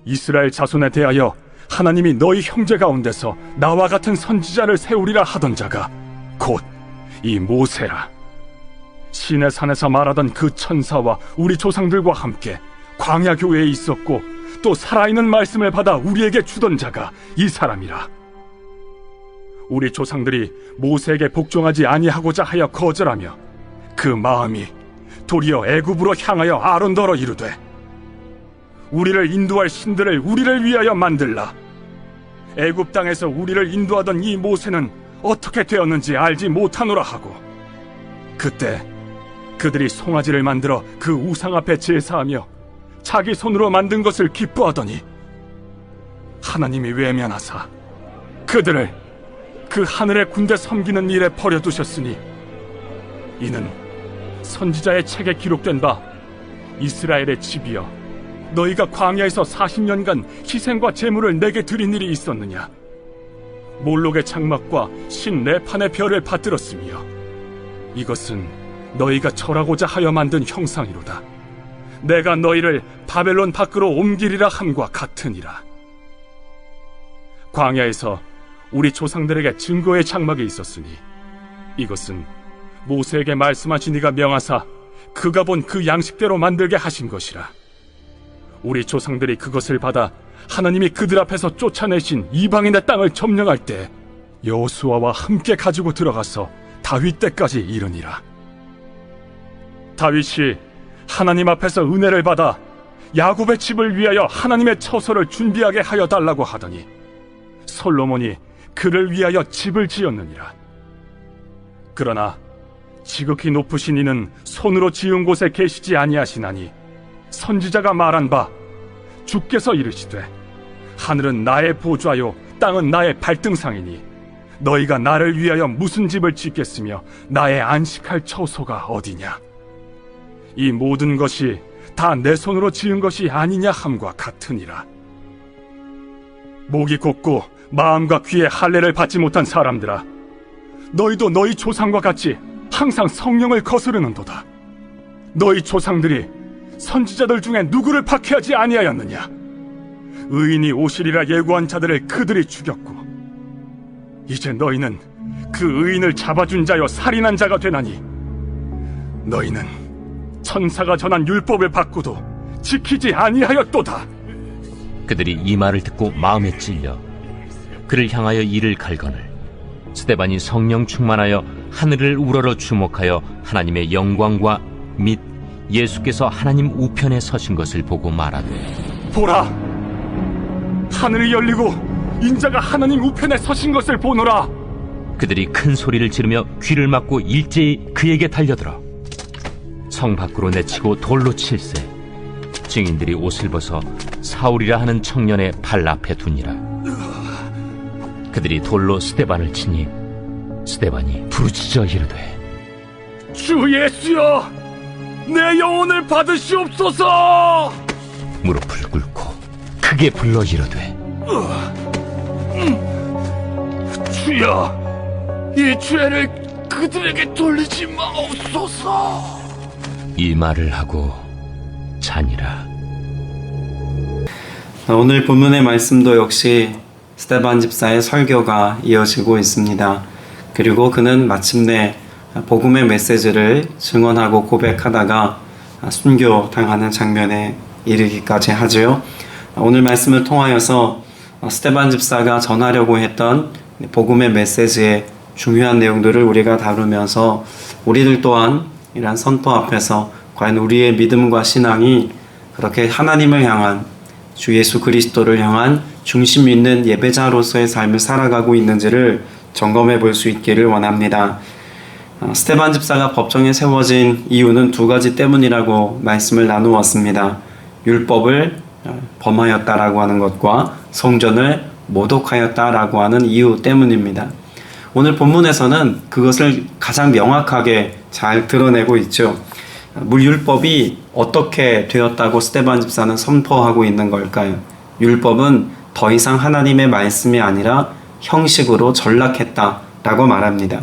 이스라엘 자손에 대하여 하나님이 너희 형제 가운데서 나와 같은 선지자를 세우리라 하던 자가 곧 이 모세라. 시내 산에서 말하던 그 천사와 우리 조상들과 함께 광야 교회에 있었고 또 살아있는 말씀을 받아 우리에게 주던 자가 이 사람이라. 우리 조상들이 모세에게 복종하지 아니하고자 하여 거절하며 그 마음이 도리어 애굽으로 향하여 아론더러 이르되 우리를 인도할 신들을 우리를 위하여 만들라. 애굽 땅에서 우리를 인도하던 이 모세는 어떻게 되었는지 알지 못하노라 하고, 그때 그들이 송아지를 만들어 그 우상 앞에 제사하며 자기 손으로 만든 것을 기뻐하더니 하나님이 외면하사 그들을 그 하늘의 군대 섬기는 일에 버려두셨으니 이는 선지자의 책에 기록된 바 이스라엘의 집이여 너희가 광야에서 40년간 희생과 제물을 내게 드린 일이 있었느냐? 몰록의 장막과 신 레판의 별을 받들었으며 이것은 너희가 절하고자 하여 만든 형상이로다. 내가 너희를 바벨론 밖으로 옮기리라 함과 같으니라. 광야에서 우리 조상들에게 증거의 장막이 있었으니 이것은 모세에게 말씀하신 이가 명하사 그가 본 그 양식대로 만들게 하신 것이라. 우리 조상들이 그것을 받아 하나님이 그들 앞에서 쫓아내신 이방인의 땅을 점령할 때 여호수아와 함께 가지고 들어가서 다윗 때까지 이르니라. 다윗이 하나님 앞에서 은혜를 받아 야곱의 집을 위하여 하나님의 처소를 준비하게 하여 달라고 하더니 솔로몬이 그를 위하여 집을 지었느니라. 그러나 지극히 높으신 이는 손으로 지은 곳에 계시지 아니하시나니 선지자가 말한 바 주께서 이르시되 하늘은 나의 보좌요 땅은 나의 발등상이니 너희가 나를 위하여 무슨 집을 짓겠으며 나의 안식할 처소가 어디냐? 이 모든 것이 다 내 손으로 지은 것이 아니냐 함과 같으니라. 목이 곧고 마음과 귀에 할례를 받지 못한 사람들아, 너희도 너희 조상과 같이 항상 성령을 거스르는도다. 너희 조상들이 선지자들 중에 누구를 박해하지 아니하였느냐? 의인이 오시리라 예고한 자들을 그들이 죽였고 이제 너희는 그 의인을 잡아준 자여 살인한 자가 되나니 너희는 천사가 전한 율법을 받고도 지키지 아니하였도다. 그들이 이 말을 듣고 마음에 찔려 그를 향하여 이를 갈거늘 스데반이 성령 충만하여 하늘을 우러러 주목하여 하나님의 영광과 및 예수께서 하나님 우편에 서신 것을 보고 말하되 보라, 하늘이 열리고 인자가 하나님 우편에 서신 것을 보노라. 그들이 큰 소리를 지르며 귀를 막고 일제히 그에게 달려들어 성 밖으로 내치고 돌로 칠세. 증인들이 옷을 벗어 사울이라 하는 청년의 발 앞에 두니라. 그들이 돌로 스데반을 치니 스데반이 부르짖어 이르되 주 예수여, 내 영혼을 받으시옵소서. 무릎을 꿇고 크게 불러 이르되 주여, 이 죄를 그들에게 돌리지 마옵소서. 이 말을 하고 자니라. 오늘 본문의 말씀도 역시 스데반 집사의 설교가 이어지고 있습니다. 그리고 그는 마침내 복음의 메시지를 증언하고 고백하다가 순교당하는 장면에 이르기까지 하지요. 오늘 말씀을 통하여서 스데반 집사가 전하려고 했던 복음의 메시지의 중요한 내용들을 우리가 다루면서 우리들 또한 이러한 선포 앞에서 과연 우리의 믿음과 신앙이 그렇게 하나님을 향한 주 예수 그리스도를 향한 중심 있는 예배자로서의 삶을 살아가고 있는지를 점검해 볼 수 있기를 원합니다. 스데반 집사가 법정에 세워진 이유는 두 가지 때문이라고 말씀을 나누었습니다. 율법을 범하였다라고 하는 것과 성전을 모독하였다라고 하는 이유 때문입니다. 오늘 본문에서는 그것을 가장 명확하게 잘 드러내고 있죠. 물율법이 어떻게 되었다고 스데반 집사는 선포하고 있는 걸까요? 율법은 더 이상 하나님의 말씀이 아니라 형식으로 전락했다라고 말합니다.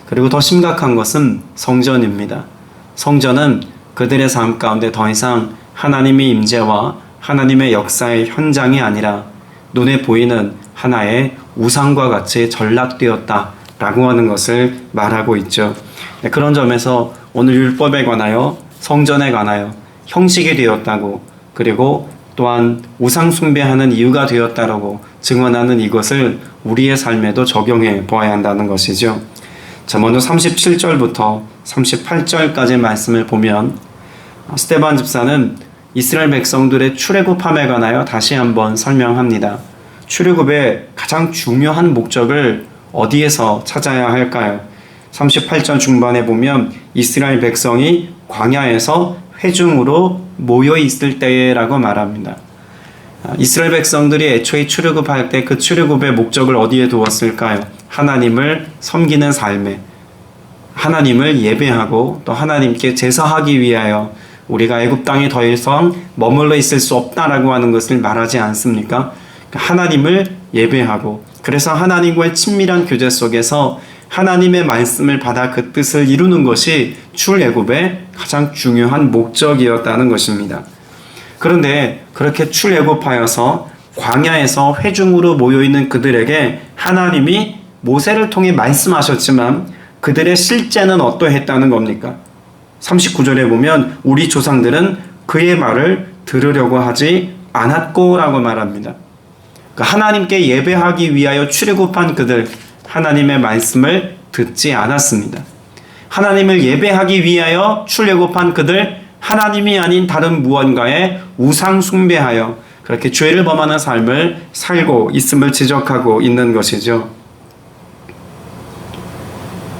그리고 더 심각한 것은 성전입니다. 성전은 그들의 삶 가운데 더 이상 하나님의 임재와 하나님의 역사의 현장이 아니라 눈에 보이는 하나의 우상과 같이 전락되었다라고 하는 것을 말하고 있죠. 그런 점에서 오늘 율법에 관하여 성전에 관하여 형식이 되었다고, 그리고 또한 우상 숭배하는 이유가 되었다라고 증언하는 이것을 우리의 삶에도 적용해 보아야 한다는 것이죠. 자, 먼저 37절부터 38절까지 말씀을 보면 스데반 집사는 이스라엘 백성들의 출애굽함에 관하여 다시 한번 설명합니다. 출애굽의 가장 중요한 목적을 어디에서 찾아야 할까요? 38절 중반에 보면 이스라엘 백성이 광야에서 회중으로 모여 있을 때라고 말합니다. 이스라엘 백성들이 애초에 출애굽할 때 그 출애굽의 목적을 어디에 두었을까요? 하나님을 섬기는 삶에, 하나님을 예배하고 또 하나님께 제사하기 위하여 우리가 애굽 땅에 더 이상 머물러 있을 수 없다라고 하는 것을 말하지 않습니까? 하나님을 예배하고, 그래서 하나님과의 친밀한 교제 속에서 하나님의 말씀을 받아 그 뜻을 이루는 것이 출애굽의 가장 중요한 목적이었다는 것입니다. 그런데 그렇게 출애굽하여서 광야에서 회중으로 모여있는 그들에게 하나님이 모세를 통해 말씀하셨지만 그들의 실제는 어떠했다는 겁니까? 39절에 보면 우리 조상들은 그의 말을 들으려고 하지 않았고 라고 말합니다. 하나님께 예배하기 위하여 출애굽한 그들, 하나님의 말씀을 듣지 않았습니다. 하나님을 예배하기 위하여 출애굽한 그들, 하나님이 아닌 다른 무언가에 우상 숭배하여 그렇게 죄를 범하는 삶을 살고 있음을 지적하고 있는 것이죠.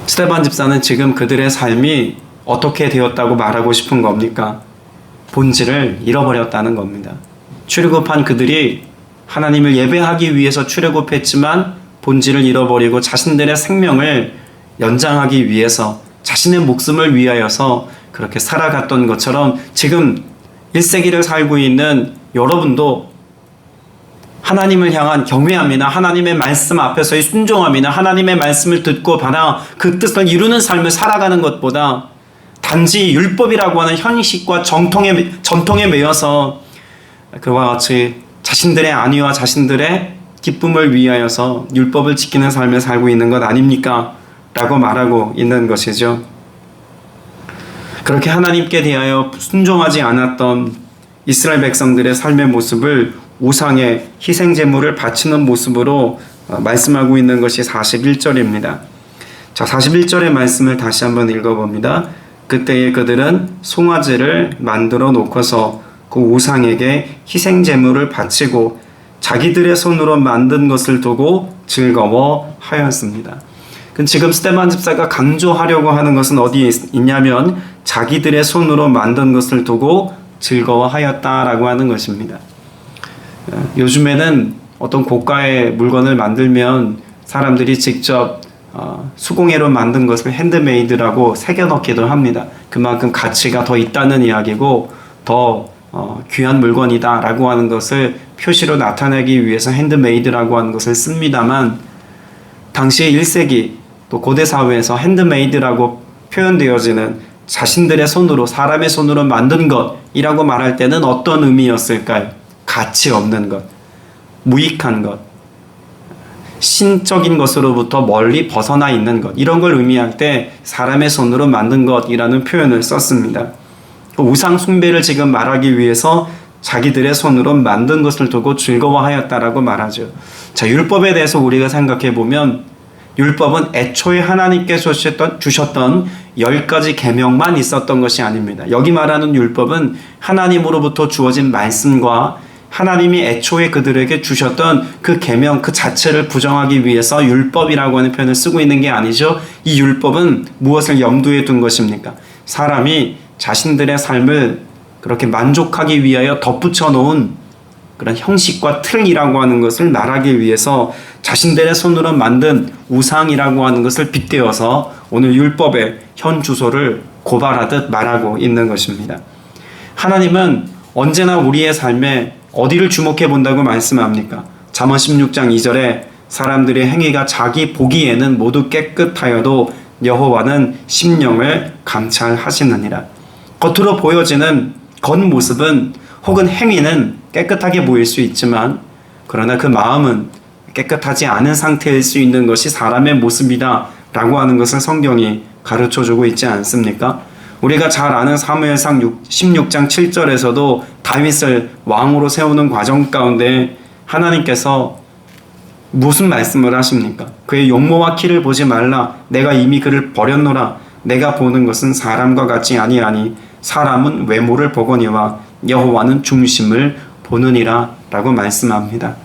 스데반 집사는 지금 그들의 삶이 어떻게 되었다고 말하고 싶은 겁니까? 본질을 잃어버렸다는 겁니다. 출애굽한 그들이 하나님을 예배하기 위해서 출애굽했지만 본질을 잃어버리고 자신들의 생명을 연장하기 위해서, 자신의 목숨을 위하여서 그렇게 살아갔던 것처럼 지금 1세기를 살고 있는 여러분도 하나님을 향한 경외함이나 하나님의 말씀 앞에서의 순종함이나 하나님의 말씀을 듣고 받아 그 뜻을 이루는 삶을 살아가는 것보다 단지 율법이라고 하는 형식과 전통에 매여서 그와 같이 자신들의 안위와 자신들의 기쁨을 위하여서 율법을 지키는 삶을 살고 있는 것 아닙니까? 라고 말하고 있는 것이죠. 그렇게 하나님께 대하여 순종하지 않았던 이스라엘 백성들의 삶의 모습을 우상의 희생제물을 바치는 모습으로 말씀하고 있는 것이 41절입니다. 자, 41절의 말씀을 다시 한번 읽어봅니다. 그때에 그들은 송아지를 만들어 놓고서 그 우상에게 희생제물을 바치고 자기들의 손으로 만든 것을 두고 즐거워하였습니다. 지금 스데반 집사가 강조하려고 하는 것은 어디에 있냐면 자기들의 손으로 만든 것을 두고 즐거워하였다라고 하는 것입니다. 요즘에는 어떤 고가의 물건을 만들면 사람들이 직접 수공예로 만든 것을 핸드메이드라고 새겨넣기도 합니다. 그만큼 가치가 더 있다는 이야기고 더 귀한 물건이다 라고 하는 것을 표시로 나타내기 위해서 핸드메이드라고 하는 것을 씁니다만, 당시 1세기 또 고대 사회에서 핸드메이드라고 표현되어지는 자신들의 손으로, 사람의 손으로 만든 것이라고 말할 때는 어떤 의미였을까요? 가치 없는 것, 무익한 것, 신적인 것으로부터 멀리 벗어나 있는 것, 이런 걸 의미할 때 사람의 손으로 만든 것이라는 표현을 썼습니다. 우상 숭배를 지금 말하기 위해서 자기들의 손으로 만든 것을 두고 즐거워하였다라고 말하죠. 자, 율법에 대해서 우리가 생각해 보면 율법은 애초에 하나님께서 주셨던 10가지 계명만 있었던 것이 아닙니다. 여기 말하는 율법은 하나님으로부터 주어진 말씀과 하나님이 애초에 그들에게 주셨던 그 계명 그 자체를 부정하기 위해서 율법이라고 하는 표현을 쓰고 있는 게 아니죠. 이 율법은 무엇을 염두에 둔 것입니까? 사람이 자신들의 삶을 그렇게 만족하기 위하여 덧붙여 놓은 그런 형식과 틀이라고 하는 것을 말하기 위해서 자신들의 손으로 만든 우상이라고 하는 것을 빗대어서 오늘 율법의 현 주소를 고발하듯 말하고 있는 것입니다. 하나님은 언제나 우리의 삶에 어디를 주목해 본다고 말씀합니까? 잠언 16장 2절에 사람들의 행위가 자기 보기에는 모두 깨끗하여도 여호와는 심령을 감찰하시느니라. 겉으로 보여지는 겉모습은 혹은 행위는 깨끗하게 보일 수 있지만 그러나 그 마음은 깨끗하지 않은 상태일 수 있는 것이 사람의 모습이다 라고 하는 것을 성경이 가르쳐주고 있지 않습니까? 우리가 잘 아는 사무엘상 16장 7절에서도 다윗을 왕으로 세우는 과정 가운데 하나님께서 무슨 말씀을 하십니까? 그의 용모와 키를 보지 말라. 내가 이미 그를 버렸노라. 내가 보는 것은 사람과 같지 아니하니 사람은 외모를 보거니와 여호와는 중심을 보느니라 라고 말씀합니다.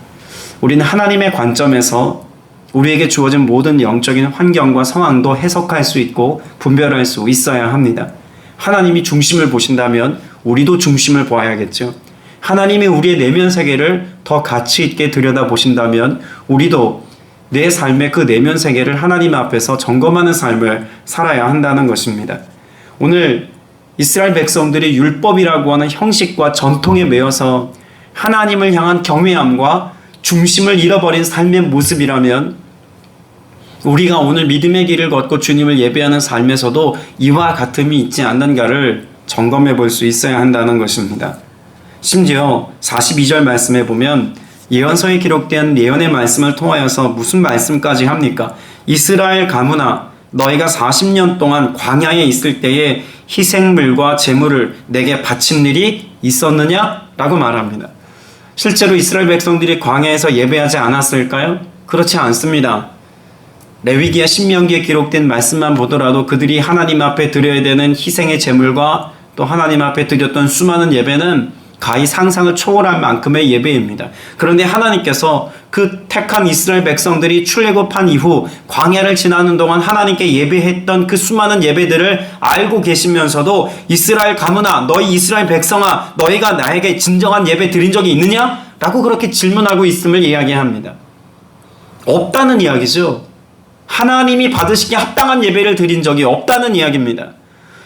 우리는 하나님의 관점에서 우리에게 주어진 모든 영적인 환경과 상황도 해석할 수 있고 분별할 수 있어야 합니다. 하나님이 중심을 보신다면 우리도 중심을 보아야겠죠. 하나님이 우리의 내면 세계를 더 가치 있게 들여다보신다면 우리도 내 삶의 그 내면 세계를 하나님 앞에서 점검하는 삶을 살아야 한다는 것입니다. 오늘 이스라엘 백성들이 율법이라고 하는 형식과 전통에 매여서 하나님을 향한 경외함과 중심을 잃어버린 삶의 모습이라면 우리가 오늘 믿음의 길을 걷고 주님을 예배하는 삶에서도 이와 같음이 있지 않는가를 점검해 볼 수 있어야 한다는 것입니다. 심지어 42절 말씀에 보면 예언서에 기록된 예언의 말씀을 통하여서 무슨 말씀까지 합니까? 이스라엘 가문아 너희가 40년 동안 광야에 있을 때에 희생물과 제물을 내게 바친 일이 있었느냐? 라고 말합니다. 실제로 이스라엘 백성들이 광야에서 예배하지 않았을까요? 그렇지 않습니다. 레위기야 신명기에 기록된 말씀만 보더라도 그들이 하나님 앞에 드려야 되는 희생의 제물과 또 하나님 앞에 드렸던 수많은 예배는 가히 상상을 초월할 만큼의 예배입니다. 그런데 하나님께서 그 택한 이스라엘 백성들이 출애굽한 이후 광야를 지나는 동안 하나님께 예배했던 그 수많은 예배들을 알고 계시면서도 이스라엘 가문아 너희 이스라엘 백성아 너희가 나에게 진정한 예배 드린 적이 있느냐? 라고 그렇게 질문하고 있음을 이야기합니다. 없다는 이야기죠. 하나님이 받으시기에 합당한 예배를 드린 적이 없다는 이야기입니다.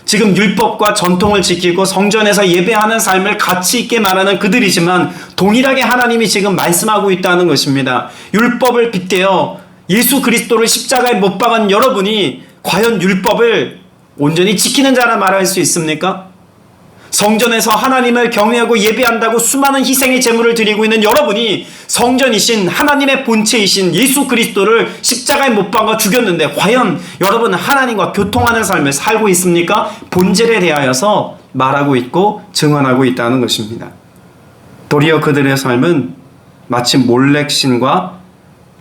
지금 율법과 전통을 지키고 성전에서 예배하는 삶을 가치 있게 말하는 그들이지만 동일하게 하나님이 지금 말씀하고 있다는 것입니다. 율법을 빗대어 예수 그리스도를 십자가에 못 박은 여러분이 과연 율법을 온전히 지키는 자라 말할 수 있습니까? 성전에서 하나님을 경외하고 예배한다고 수많은 희생의 제물을 드리고 있는 여러분이 성전이신 하나님의 본체이신 예수 그리스도를 십자가에 못 박아 죽였는데 과연 여러분은 하나님과 교통하는 삶을 살고 있습니까? 본질에 대하여서 말하고 있고 증언하고 있다는 것입니다. 도리어 그들의 삶은 마치 몰렉신과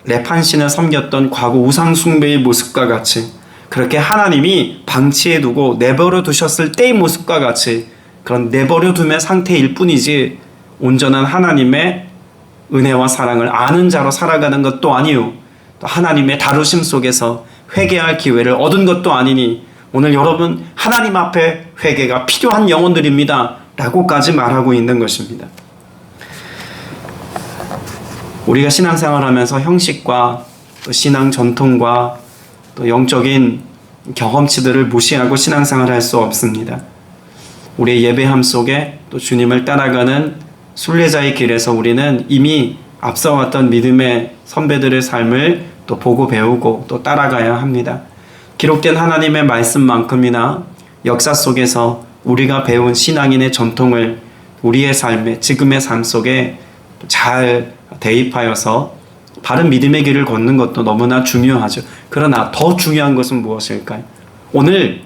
레판신을 섬겼던 과거 우상숭배의 모습과 같이 그렇게 하나님이 방치해 두고 내버려 두셨을 때의 모습과 같이 그런 내버려 둠의 상태일 뿐이지 온전한 하나님의 은혜와 사랑을 아는 자로 살아가는 것도 아니요 또 하나님의 다루심 속에서 회개할 기회를 얻은 것도 아니니 오늘 여러분 하나님 앞에 회개가 필요한 영혼들입니다 라고까지 말하고 있는 것입니다. 우리가 신앙생활하면서 형식과 또 신앙 전통과 또 영적인 경험치들을 무시하고 신앙생활을 할 수 없습니다. 우리의 예배함 속에 또 주님을 따라가는 순례자의 길에서 우리는 이미 앞서왔던 믿음의 선배들의 삶을 또 보고 배우고 또 따라가야 합니다. 기록된 하나님의 말씀만큼이나 역사 속에서 우리가 배운 신앙인의 전통을 우리의 삶에 지금의 삶 속에 잘 대입하여서 바른 믿음의 길을 걷는 것도 너무나 중요하죠. 그러나 더 중요한 것은 무엇일까요? 오늘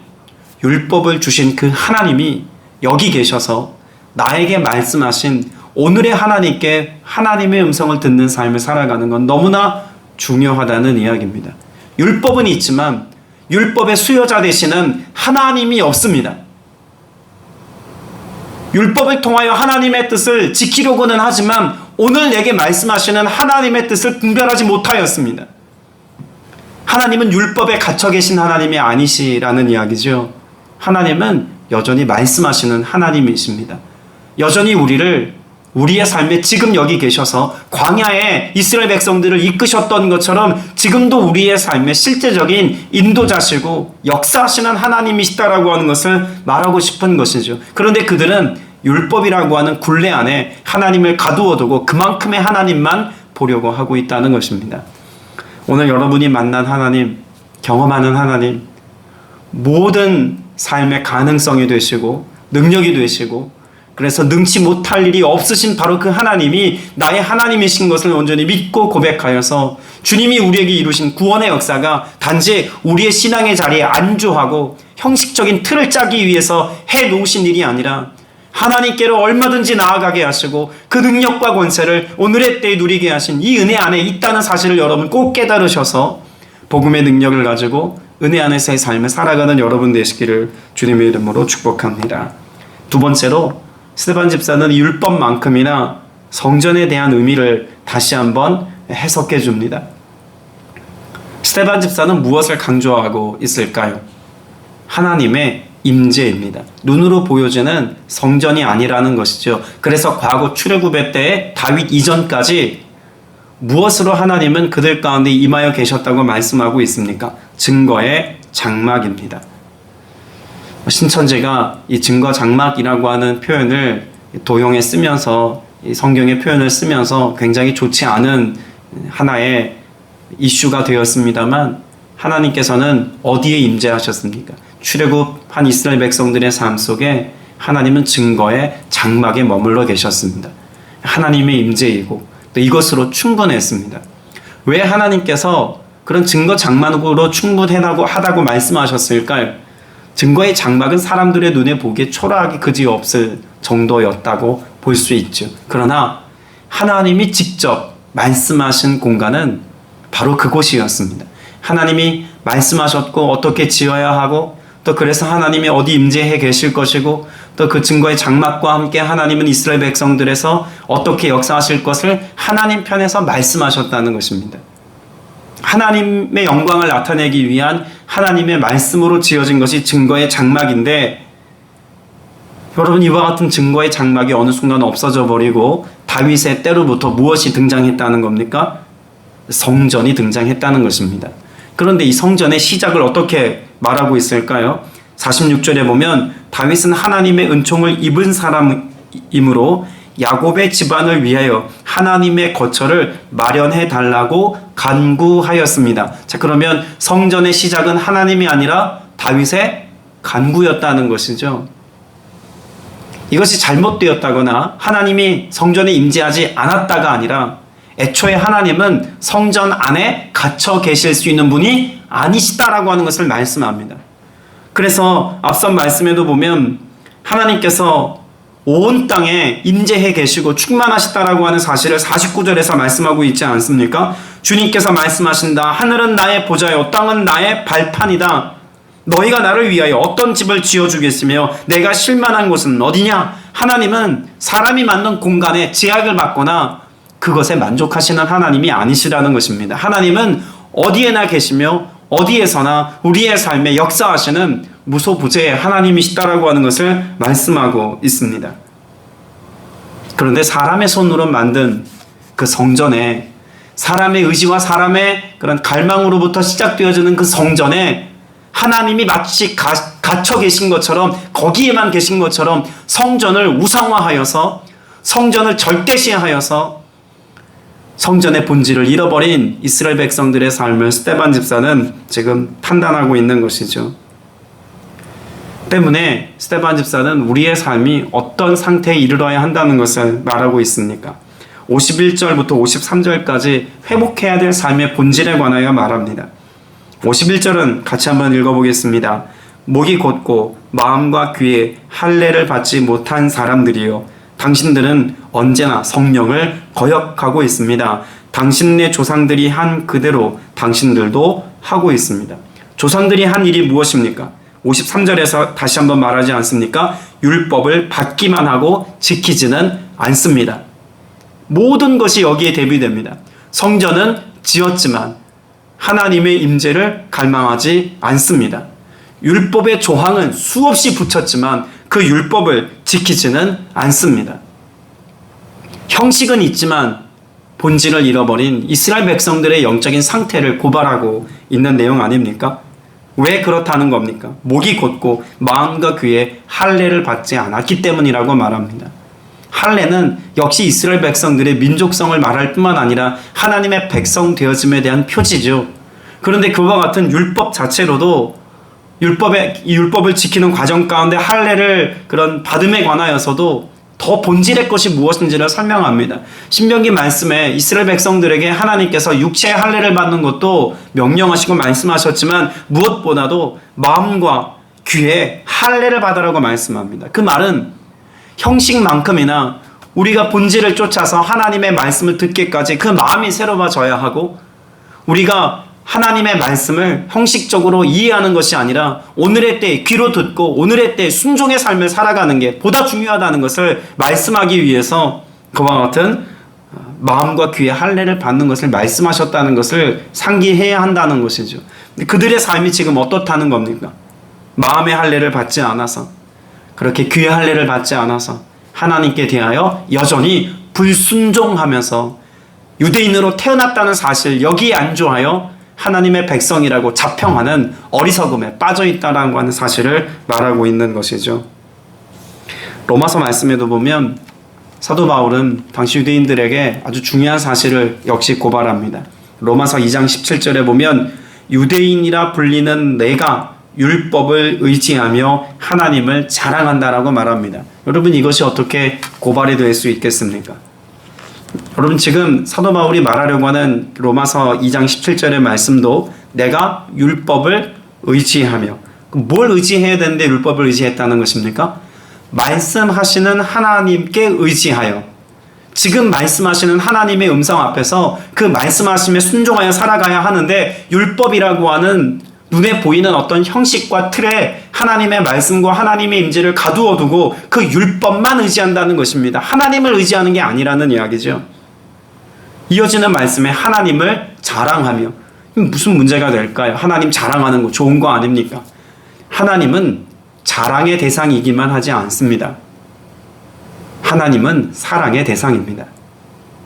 율법을 주신 그 하나님이 여기 계셔서 나에게 말씀하신 오늘의 하나님께 하나님의 음성을 듣는 삶을 살아가는 건 너무나 중요하다는 이야기입니다. 율법은 있지만 율법의 수요자 되시는 하나님이 없습니다. 율법을 통하여 하나님의 뜻을 지키려고는 하지만 오늘 내게 말씀하시는 하나님의 뜻을 분별하지 못하였습니다. 하나님은 율법에 갇혀 계신 하나님이 아니시라는 이야기죠. 하나님은 여전히 말씀하시는 하나님이십니다. 여전히 우리의 삶에 지금 여기 계셔서 광야에 이스라엘 백성들을 이끄셨던 것처럼 지금도 우리의 삶에 실제적인 인도자시고 역사하시는 하나님이시다라고 하는 것을 말하고 싶은 것이죠. 그런데 그들은 율법이라고 하는 굴레 안에 하나님을 가두어 두고 그만큼의 하나님만 보려고 하고 있다는 것입니다. 오늘 여러분이 만난 하나님, 경험하는 하나님, 모든 삶의 가능성이 되시고 능력이 되시고 그래서 능치 못할 일이 없으신 바로 그 하나님이 나의 하나님이신 것을 온전히 믿고 고백하여서 주님이 우리에게 이루신 구원의 역사가 단지 우리의 신앙의 자리에 안주하고 형식적인 틀을 짜기 위해서 해놓으신 일이 아니라 하나님께로 얼마든지 나아가게 하시고 그 능력과 권세를 오늘의 때에 누리게 하신 이 은혜 안에 있다는 사실을 여러분 꼭 깨달으셔서 복음의 능력을 가지고 은혜 안에서의 삶을 살아가는 여러분 되시기를 주님의 이름으로 축복합니다. 두 번째로 스데반 집사는 율법만큼이나 성전에 대한 의미를 다시 한번 해석해 줍니다. 스데반 집사는 무엇을 강조하고 있을까요? 하나님의 임재입니다. 눈으로 보여지는 성전이 아니라는 것이죠. 그래서 과거 출애굽의 때에 다윗 이전까지 무엇으로 하나님은 그들 가운데 임하여 계셨다고 말씀하고 있습니까? 증거의 장막입니다. 신천지가 이 증거 장막이라고 하는 표현을 도용해 쓰면서 이 성경의 표현을 쓰면서 굉장히 좋지 않은 하나의 이슈가 되었습니다만 하나님께서는 어디에 임재하셨습니까? 출애굽한 이스라엘 백성들의 삶 속에 하나님은 증거의 장막에 머물러 계셨습니다. 하나님의 임재이고 또 이것으로 충분했습니다. 왜 하나님께서 그런 증거 장막으로 충분하다고 말씀하셨을까요? 증거의 장막은 사람들의 눈에 보기에 초라하기 그지없을 정도였다고 볼 수 있죠. 그러나 하나님이 직접 말씀하신 공간은 바로 그곳이었습니다. 하나님이 말씀하셨고 어떻게 지어야 하고 또 그래서 하나님이 어디 임재해 계실 것이고 또 그 증거의 장막과 함께 하나님은 이스라엘 백성들에서 어떻게 역사하실 것을 하나님 편에서 말씀하셨다는 것입니다. 하나님의 영광을 나타내기 위한 하나님의 말씀으로 지어진 것이 증거의 장막인데 여러분 이와 같은 증거의 장막이 어느 순간 없어져 버리고 다윗의 때로부터 무엇이 등장했다는 겁니까? 성전이 등장했다는 것입니다. 그런데 이 성전의 시작을 어떻게 말하고 있을까요? 46절에 보면 다윗은 하나님의 은총을 입은 사람이므로 야곱의 집안을 위하여 하나님의 거처를 마련해 달라고 간구하였습니다. 자, 그러면 성전의 시작은 하나님이 아니라 다윗의 간구였다는 것이죠. 이것이 잘못되었다거나 하나님이 성전에 임재하지 않았다가 아니라 애초에 하나님은 성전 안에 갇혀 계실 수 있는 분이 아니시다라고 하는 것을 말씀합니다. 그래서 앞선 말씀에도 보면 하나님께서 온 땅에 임재해 계시고 충만하시다라고 하는 사실을 49절에서 말씀하고 있지 않습니까? 주님께서 말씀하신다. 하늘은 나의 보좌요 땅은 나의 발판이다. 너희가 나를 위하여 어떤 집을 지어주겠으며 내가 실만한 곳은 어디냐? 하나님은 사람이 만든 공간에 제약을 받거나 그것에 만족하시는 하나님이 아니시라는 것입니다. 하나님은 어디에나 계시며 어디에서나 우리의 삶에 역사하시는 무소부재의 하나님이시다라고 하는 것을 말씀하고 있습니다. 그런데 사람의 손으로 만든 그 성전에 사람의 의지와 사람의 그런 갈망으로부터 시작되어지는 그 성전에 하나님이 마치 갇혀 계신 것처럼 거기에만 계신 것처럼 성전을 우상화하여서 성전을 절대시하여서 성전의 본질을 잃어버린 이스라엘 백성들의 삶을 스데반 집사는 지금 판단하고 있는 것이죠. 때문에 스데반 집사는 우리의 삶이 어떤 상태에 이르러야 한다는 것을 말하고 있습니까? 51절부터 53절까지 회복해야 될 삶의 본질에 관하여 말합니다. 51절은 같이 한번 읽어보겠습니다. 목이 곧고 마음과 귀에 할례를 받지 못한 사람들이요 당신들은 언제나 성령을 거역하고 있습니다. 당신네 조상들이 한 그대로 당신들도 하고 있습니다. 조상들이 한 일이 무엇입니까? 53절에서 다시 한번 말하지 않습니까? 율법을 받기만 하고 지키지는 않습니다. 모든 것이 여기에 대비됩니다. 성전은 지었지만 하나님의 임재를 갈망하지 않습니다. 율법의 조항은 수없이 붙였지만 그 율법을 지키지는 않습니다. 형식은 있지만 본질을 잃어버린 이스라엘 백성들의 영적인 상태를 고발하고 있는 내용 아닙니까? 왜 그렇다는 겁니까? 목이 곧고 마음과 귀에 할례를 받지 않았기 때문이라고 말합니다. 할례는 역시 이스라엘 백성들의 민족성을 말할 뿐만 아니라 하나님의 백성 되어짐에 대한 표지죠. 그런데 그와 같은 율법 자체로도 율법을 지키는 과정 가운데 할례를 그런 받음에 관하여서도 더 본질의 것이 무엇인지를 설명합니다. 신명기 말씀에 이스라엘 백성들에게 하나님께서 육체의 할례를 받는 것도 명령하시고 말씀하셨지만 무엇보다도 마음과 귀에 할례를 받으라고 말씀합니다. 그 말은 형식만큼이나 우리가 본질을 쫓아서 하나님의 말씀을 듣기까지 그 마음이 새로워져야 하고, 우리가 하나님의 말씀을 형식적으로 이해하는 것이 아니라 오늘의 때에 귀로 듣고 오늘의 때에 순종의 삶을 살아가는 게 보다 중요하다는 것을 말씀하기 위해서 그와 같은 마음과 귀의 할례를 받는 것을 말씀하셨다는 것을 상기해야 한다는 것이죠. 그들의 삶이 지금 어떻다는 겁니까? 마음의 할례를 받지 않아서, 그렇게 귀의 할례를 받지 않아서 하나님께 대하여 여전히 불순종하면서 유대인으로 태어났다는 사실 여기에 안주하여 하나님의 백성이라고 자평하는 어리석음에 빠져있다라고 하는 사실을 말하고 있는 것이죠. 로마서 말씀에도 보면 사도 바울은 당시 유대인들에게 아주 중요한 사실을 역시 고발합니다. 로마서 2장 17절에 보면 유대인이라 불리는 내가 율법을 의지하며 하나님을 자랑한다라고 말합니다. 여러분, 이것이 어떻게 고발이 될 수 있겠습니까? 여러분, 지금 사도 바울이 말하려고 하는 로마서 2장 17절의 말씀도 내가 율법을 의지하며, 뭘 의지해야 되는데 율법을 의지했다는 것입니까? 말씀하시는 하나님께 의지하여, 지금 말씀하시는 하나님의 음성 앞에서 그 말씀하심에 순종하여 살아가야 하는데, 율법이라고 하는 눈에 보이는 어떤 형식과 틀에 하나님의 말씀과 하나님의 임재를 가두어 두고 그 율법만 의지한다는 것입니다. 하나님을 의지하는 게 아니라는 이야기죠. 이어지는 말씀에 하나님을 자랑하며, 무슨 문제가 될까요? 하나님 자랑하는 거 좋은 거 아닙니까? 하나님은 자랑의 대상이기만 하지 않습니다. 하나님은 사랑의 대상입니다.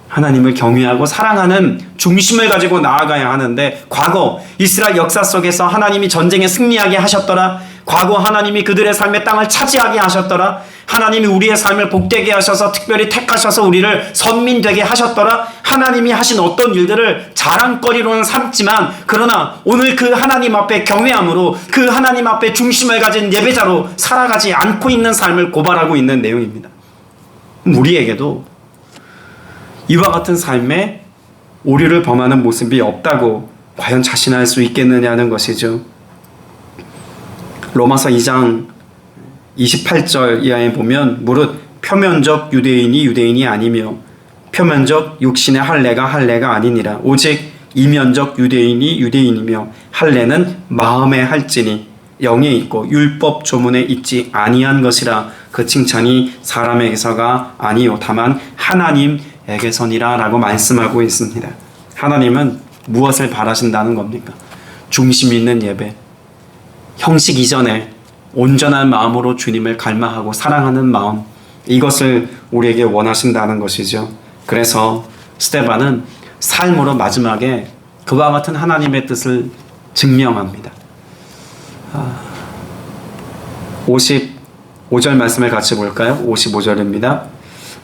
하나님을 경외하고 사랑하는 중심을 가지고 나아가야 하는데, 과거 이스라엘 역사 속에서 하나님이 전쟁에 승리하게 하셨더라, 과거 하나님이 그들의 삶의 땅을 차지하게 하셨더라, 하나님이 우리의 삶을 복되게 하셔서 특별히 택하셔서 우리를 선민되게 하셨더라, 하나님이 하신 어떤 일들을 자랑거리로는 삼지만, 그러나 오늘 그 하나님 앞에 경외함으로 그 하나님 앞에 중심을 가진 예배자로 살아가지 않고 있는 삶을 고발하고 있는 내용입니다. 우리에게도 이와 같은 삶에 오류를 범하는 모습이 없다고 과연 자신할 수 있겠느냐는 것이죠. 로마서 2장 28절 이하에 보면 무릇 표면적 유대인이 유대인이 아니며 표면적 육신의 할례가 아니니라. 오직 이면적 유대인이 유대인이며 할례는 마음에 할지니 영에 있고 율법 조문에 있지 아니한 것이라. 그 칭찬이 사람에게서가 아니요 다만 하나님에게서니라 라고 말씀하고 있습니다. 하나님은 무엇을 바라신다는 겁니까? 중심 있는 예배, 형식 이전에 온전한 마음으로 주님을 갈망하고 사랑하는 마음, 이것을 우리에게 원하신다는 것이죠. 그래서 스데반은 삶으로 마지막에 그와 같은 하나님의 뜻을 증명합니다. 55절 말씀을 같이 볼까요? 55절입니다.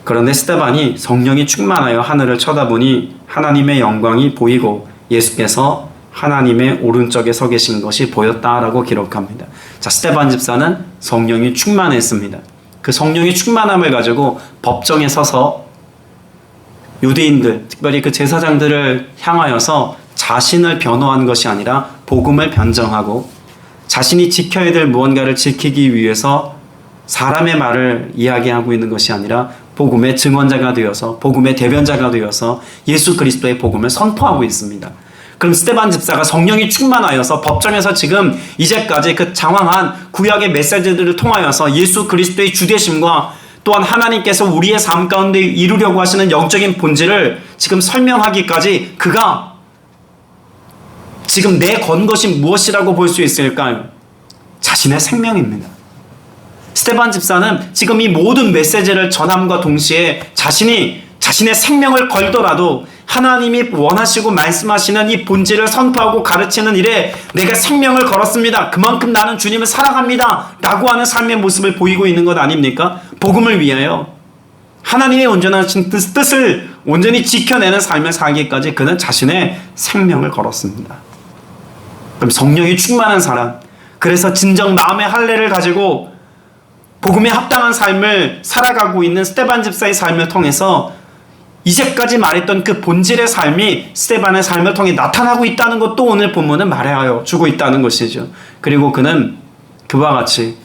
그런데 스데반이 성령이 충만하여 하늘을 쳐다보니 하나님의 영광이 보이고 예수께서 하나님의 오른쪽에 서 계신 것이 보였다라고 기록합니다. 자, 스데반 집사는 성령이 충만했습니다. 그 성령의 충만함을 가지고 법정에 서서 유대인들, 특별히 그 제사장들을 향하여서 자신을 변호한 것이 아니라 복음을 변정하고 자신이 지켜야 될 무언가를 지키기 위해서 사람의 말을 이야기하고 있는 것이 아니라 복음의 증언자가 되어서 복음의 대변자가 되어서 예수 그리스도의 복음을 선포하고 있습니다. 그럼 스데반 집사가 성령이 충만하여서 법정에서 지금 이제까지 그 장황한 구약의 메시지들을 통하여서 예수 그리스도의 주되심과 또한 하나님께서 우리의 삶 가운데 이루려고 하시는 영적인 본질을 지금 설명하기까지 그가 지금 내건 것이 무엇이라고 볼 수 있을까요? 자신의 생명입니다. 스데반 집사는 지금 이 모든 메시지를 전함과 동시에 자신의 생명을 걸더라도 하나님이 원하시고 말씀하시는 이 본질을 선포하고 가르치는 일에 내가 생명을 걸었습니다. 그만큼 나는 주님을 사랑합니다. 라고 하는 삶의 모습을 보이고 있는 것 아닙니까? 복음을 위하여 하나님의 온전하신 뜻을 온전히 지켜내는 삶을 살기까지 그는 자신의 생명을 걸었습니다. 그럼 성령이 충만한 사람, 그래서 진정 마음의 할례를 가지고 복음에 합당한 삶을 살아가고 있는 스데반 집사의 삶을 통해서 이제까지 말했던 그 본질의 삶이 스데반의 삶을 통해 나타나고 있다는 것도 오늘 본문은 말하여 주고 있다는 것이죠. 그리고 그는 그와 같이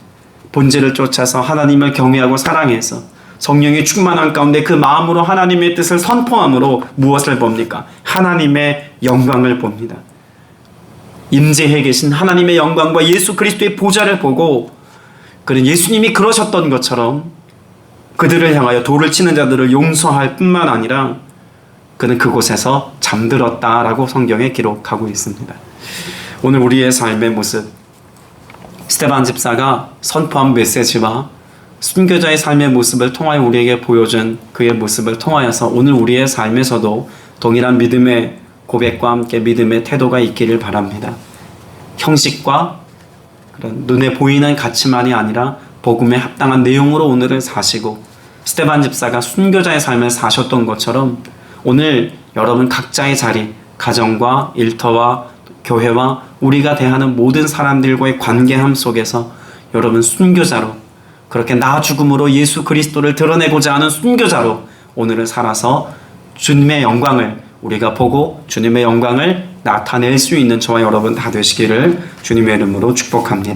본질을 쫓아서 하나님을 경외하고 사랑해서 성령이 충만한 가운데 그 마음으로 하나님의 뜻을 선포함으로 무엇을 봅니까? 하나님의 영광을 봅니다. 임재해 계신 하나님의 영광과 예수 그리스도의 보좌를 보고 그는 예수님이 그러셨던 것처럼 그들을 향하여 돌을 치는 자들을 용서할 뿐만 아니라 그는 그곳에서 잠들었다라고 성경에 기록하고 있습니다. 오늘 우리의 삶의 모습, 스데반 집사가 선포한 메시지와 순교자의 삶의 모습을 통하여 우리에게 보여준 그의 모습을 통하여서 오늘 우리의 삶에서도 동일한 믿음의 고백과 함께 믿음의 태도가 있기를 바랍니다. 형식과 그런 눈에 보이는 가치만이 아니라 복음에 합당한 내용으로 오늘을 사시고 스데반 집사가 순교자의 삶을 사셨던 것처럼 오늘 여러분 각자의 자리, 가정과 일터와 교회와 우리가 대하는 모든 사람들과의 관계함 속에서 여러분 순교자로 그렇게 나 죽음으로 예수 그리스도를 드러내고자 하는 순교자로 오늘을 살아서 주님의 영광을 우리가 보고 주님의 영광을 나타낼 수 있는 저와 여러분 다 되시기를 주님의 이름으로 축복합니다.